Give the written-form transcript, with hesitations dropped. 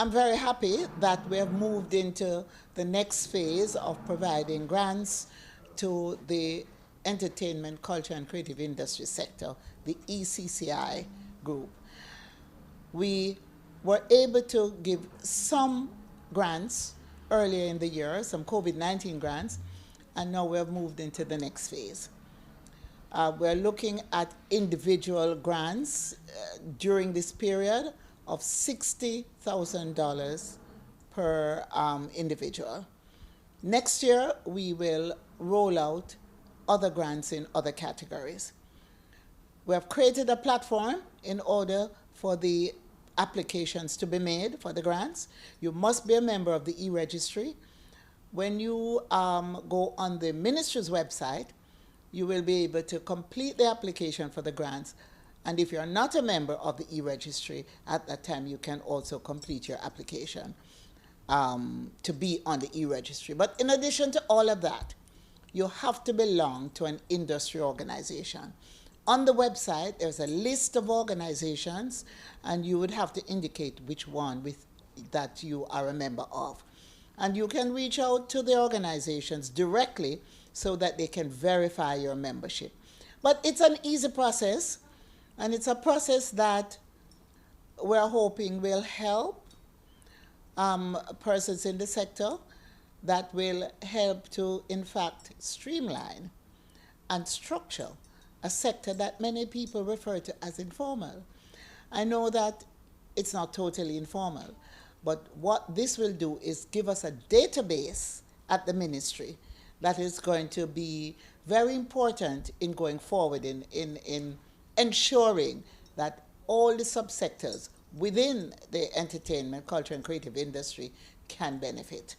I'm very happy that we have moved into the next phase of providing grants to the entertainment, culture, and creative industry sector, the ECCI group. We were able to give some grants earlier in the year, some COVID-19 grants, and now we have moved into the next phase. We're looking at individual grants during this period of $60,000 per individual. Next year, we will roll out other grants in other categories. We have created a platform in order for the applications to be made for the grants. You must be a member of the e-registry. When you go on the ministry's website, you will be able to complete the application for the grants. And if you're not a member of the e-registry, at that time you can also complete your application to be on the e-registry. But in addition to all of that, you have to belong to an industry organization. On the website, there's a list of organizations, and you would have to indicate which one that you are a member of. And you can reach out to the organizations directly so that they can verify your membership. But it's an easy process, and it's a process that we're hoping will help persons in the sector, that will help to, in fact, streamline and structure a sector that many people refer to as informal. I know that it's not totally informal, but what this will do is give us a database at the ministry that is going to be very important in going forward in ensuring that all the subsectors within the entertainment, culture, and creative industry can benefit.